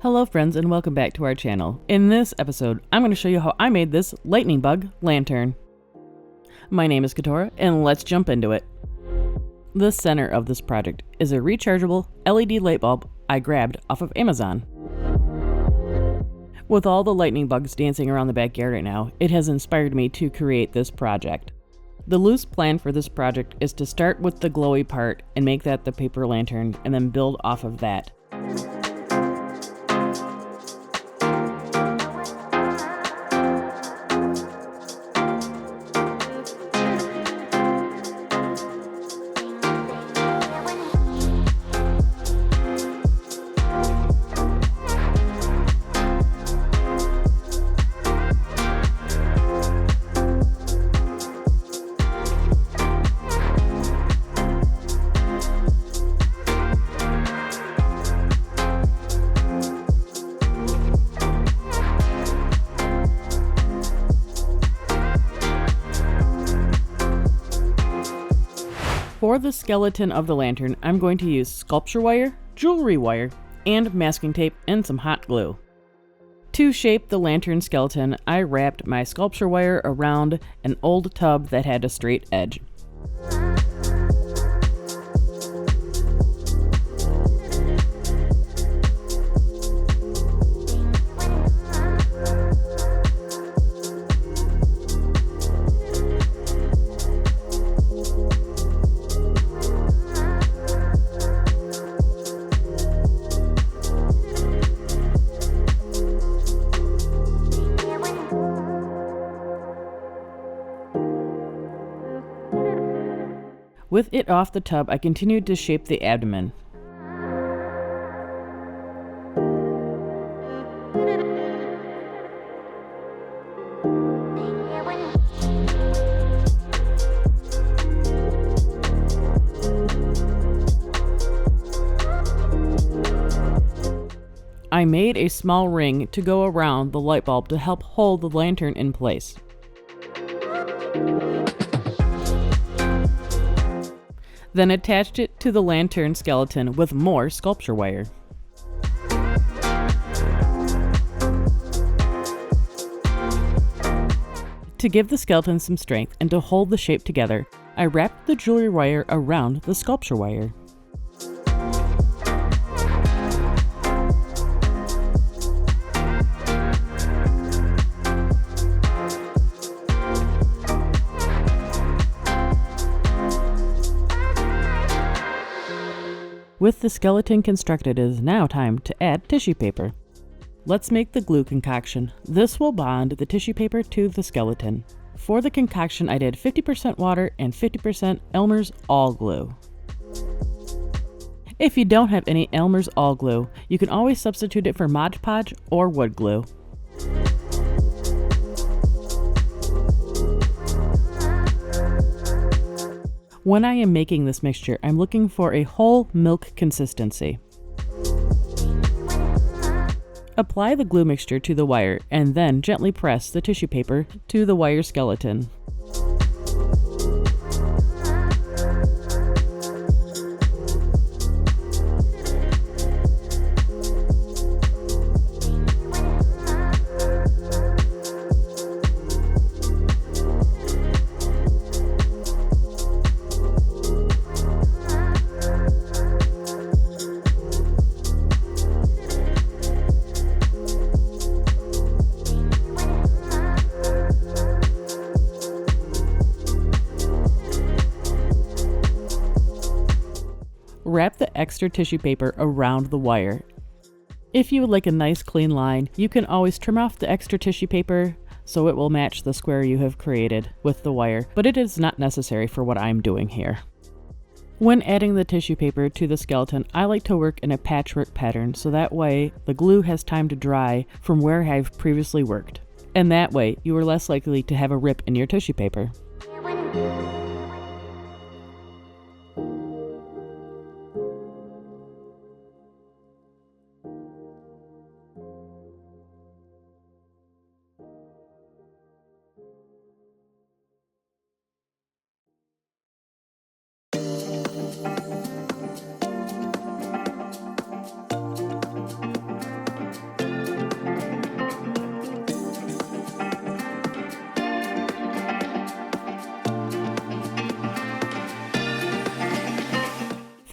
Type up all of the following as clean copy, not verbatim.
Hello friends and welcome back to our channel. In this episode, I'm going to show you how I made this lightning bug lantern. My name is Katora and let's jump into it. The center of this project is a rechargeable LED light bulb I grabbed off of Amazon. With all the lightning bugs dancing around the backyard right now, it has inspired me to create this project. The loose plan for this project is to start with the glowy part and make that the paper lantern and then build off of that. For the skeleton of the lantern, I'm going to use sculpture wire, jewelry wire, and masking tape and some hot glue. To shape the lantern skeleton, I wrapped my sculpture wire around an old tub that had a straight edge. With it off the tub, I continued to shape the abdomen. I made a small ring to go around the light bulb to help hold the lantern in place. Then attached it to the lantern skeleton with more sculpture wire. To give the skeleton some strength and to hold the shape together, I wrapped the jewelry wire around the sculpture wire. With the skeleton constructed, it is now time to add tissue paper. Let's make the glue concoction. This will bond the tissue paper to the skeleton. For the concoction, I did 50% water and 50% Elmer's All Glue. If you don't have any Elmer's All Glue, you can always substitute it for Mod Podge or wood glue. When I am making this mixture, I'm looking for a whole milk consistency. Apply the glue mixture to the wire and then gently press the tissue paper to the wire skeleton. Wrap the extra tissue paper around the wire. If you would like a nice clean line, you can always trim off the extra tissue paper so it will match the square you have created with the wire, but it is not necessary for what I'm doing here. When adding the tissue paper to the skeleton, I like to work in a patchwork pattern so that way the glue has time to dry from where I've previously worked. And that way you are less likely to have a rip in your tissue paper.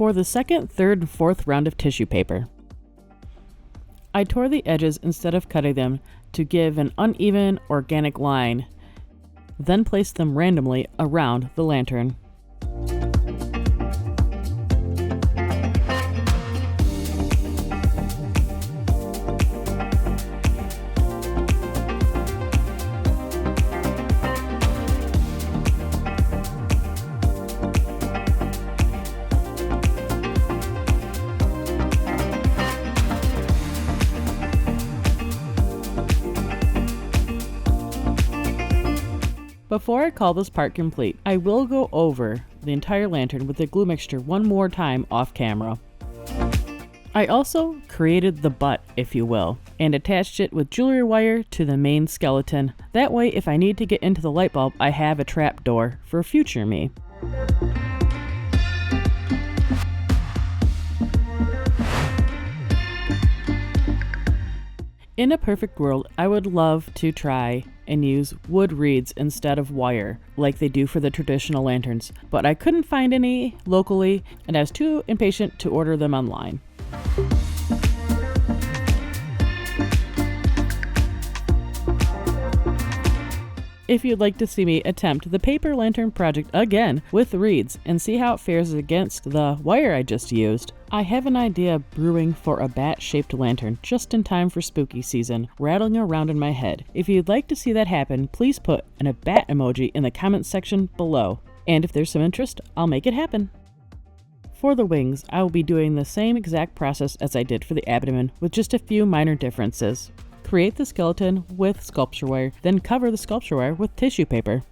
For the second, third, and fourth round of tissue paper, I tore the edges instead of cutting them to give an uneven, organic line, then placed them randomly around the lantern. Before I call this part complete, I will go over the entire lantern with the glue mixture one more time off camera. I also created the butt, if you will, and attached it with jewelry wire to the main skeleton. That way, if I need to get into the light bulb, I have a trap door for future me. In a perfect world, I would love to try and use wood reeds instead of wire, like they do for the traditional lanterns, but I couldn't find any locally, and I was too impatient to order them online. If you'd like to see me attempt the paper lantern project again with reeds and see how it fares against the wire I just used, I have an idea brewing for a bat-shaped lantern just in time for spooky season, rattling around in my head. If you'd like to see that happen, please put a bat emoji in the comments section below. And if there's some interest, I'll make it happen. For the wings, I will be doing the same exact process as I did for the abdomen, with just a few minor differences. Create the skeleton with sculpture wire, then cover the sculpture wire with tissue paper.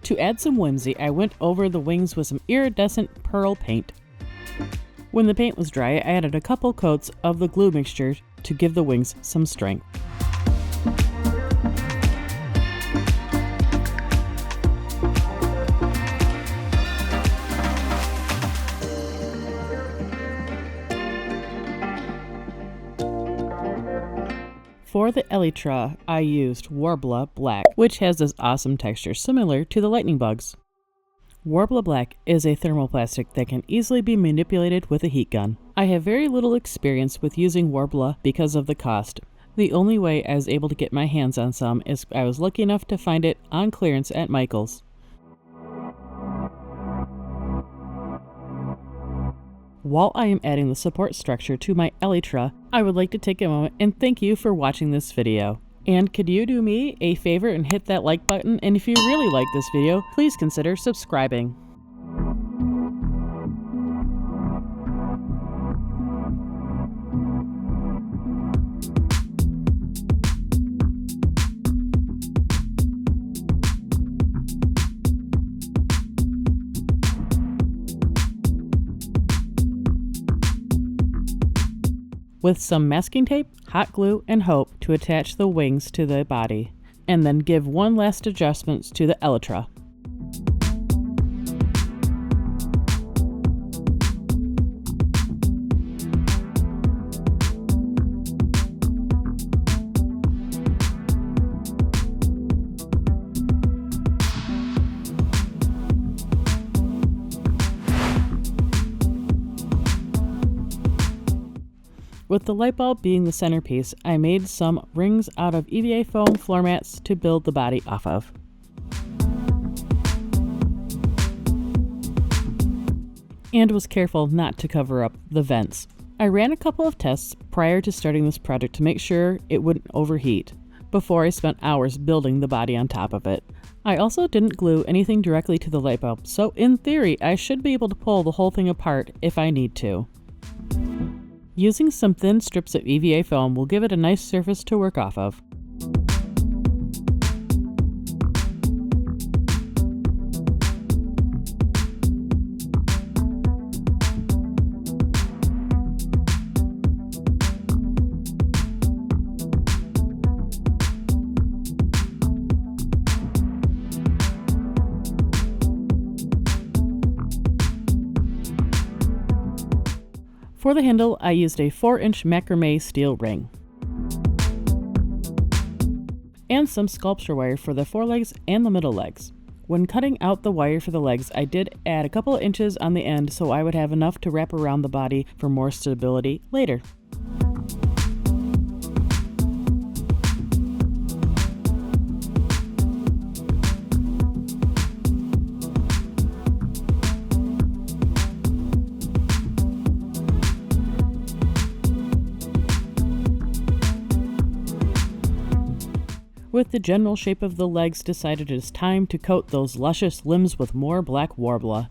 To add some whimsy, I went over the wings with some iridescent pearl paint. When the paint was dry, I added a couple coats of the glue mixture to give the wings some strength. For the elytra, I used Worblas Black, which has this awesome texture similar to the lightning bugs. Worblas Black is a thermoplastic that can easily be manipulated with a heat gun. I have very little experience with using Worblas because of the cost. The only way I was able to get my hands on some is I was lucky enough to find it on clearance at Michael's. While I am adding the support structure to my elytra, I would like to take a moment and thank you for watching this video. And could you do me a favor and hit that like button? And if you really like this video, please consider subscribing. With some masking tape, hot glue, and hope to attach the wings to the body, and then give one last adjustment to the elytra. With the light bulb being the centerpiece, I made some rings out of EVA foam floor mats to build the body off of. And was careful not to cover up the vents. I ran a couple of tests prior to starting this project to make sure it wouldn't overheat, before I spent hours building the body on top of it. I also didn't glue anything directly to the light bulb, so in theory I should be able to pull the whole thing apart if I need to. Using some thin strips of EVA foam will give it a nice surface to work off of. For the handle, I used a 4-inch Macramé steel ring and some sculpture wire for the forelegs and the middle legs. When cutting out the wire for the legs, I did add a couple of inches on the end so I would have enough to wrap around the body for more stability later. With the general shape of the legs decided, it is time to coat those luscious limbs with more black Worblas.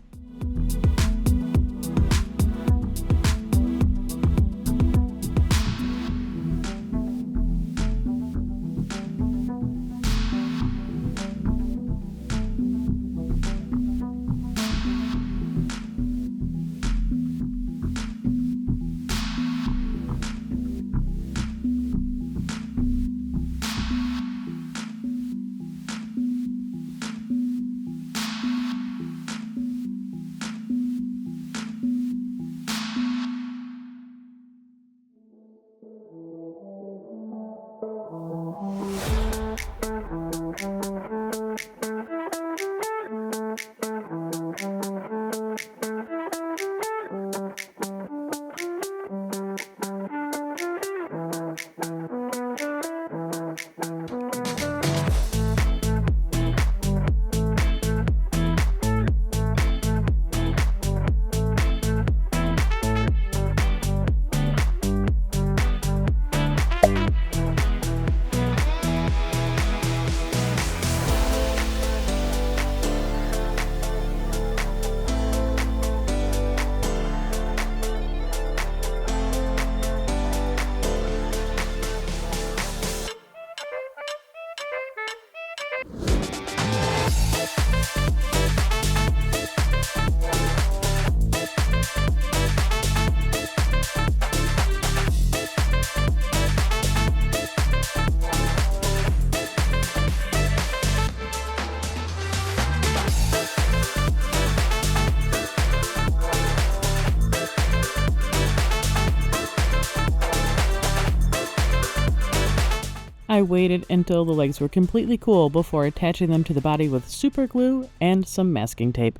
I waited until the legs were completely cool before attaching them to the body with super glue and some masking tape.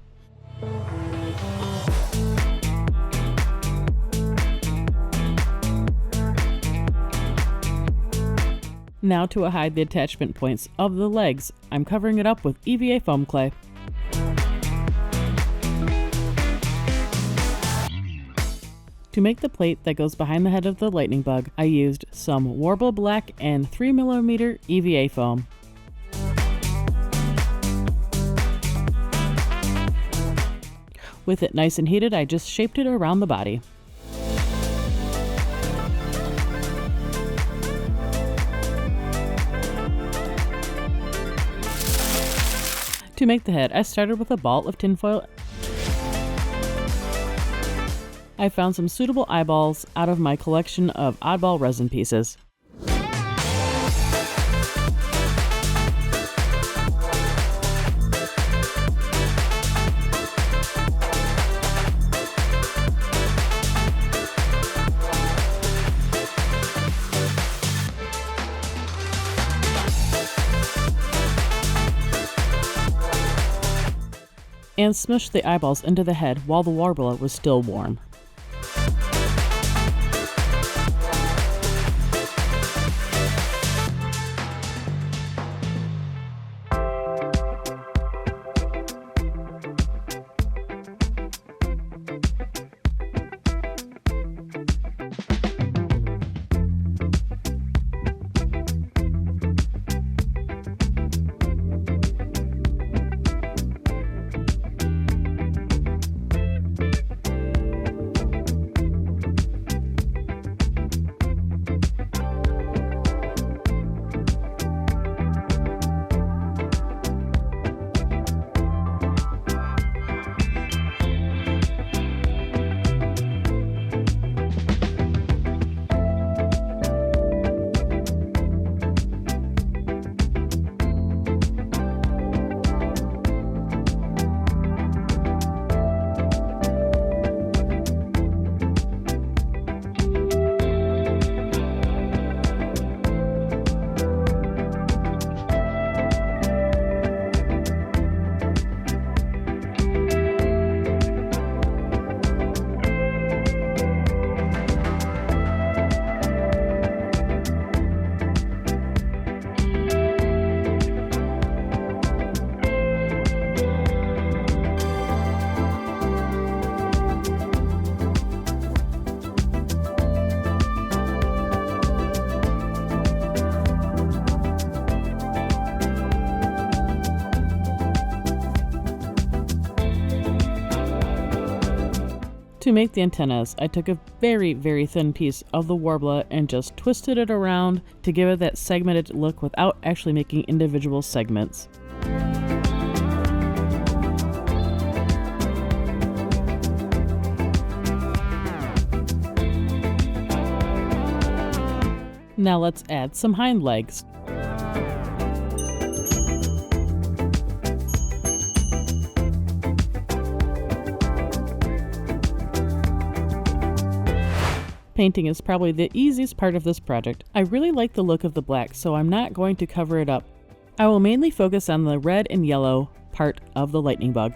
Now to hide the attachment points of the legs, I'm covering it up with EVA foam clay. To make the plate that goes behind the head of the lightning bug, I used some Warble black and 3mm EVA foam. With it nice and heated, I just shaped it around the body. To make the head, I started with a ball of tinfoil. I found some suitable eyeballs out of my collection of oddball resin pieces. And smushed the eyeballs into the head while the Worblas was still warm. To make the antennas, I took a very, very thin piece of the Worblas and just twisted it around to give it that segmented look without actually making individual segments. Now let's add some hind legs. Painting is probably the easiest part of this project. I really like the look of the black, so I'm not going to cover it up. I will mainly focus on the red and yellow part of the lightning bug.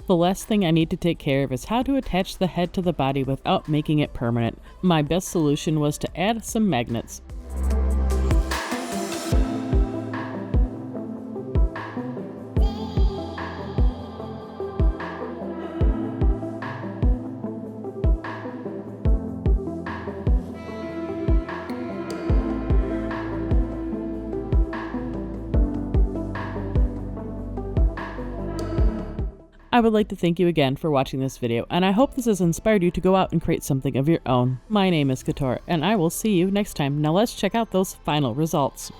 The last thing I need to take care of is how to attach the head to the body without making it permanent. My best solution was to add some magnets. I would like to thank you again for watching this video, and I hope this has inspired you to go out and create something of your own. My name is Couture, and I will see you next time. Now let's check out those final results.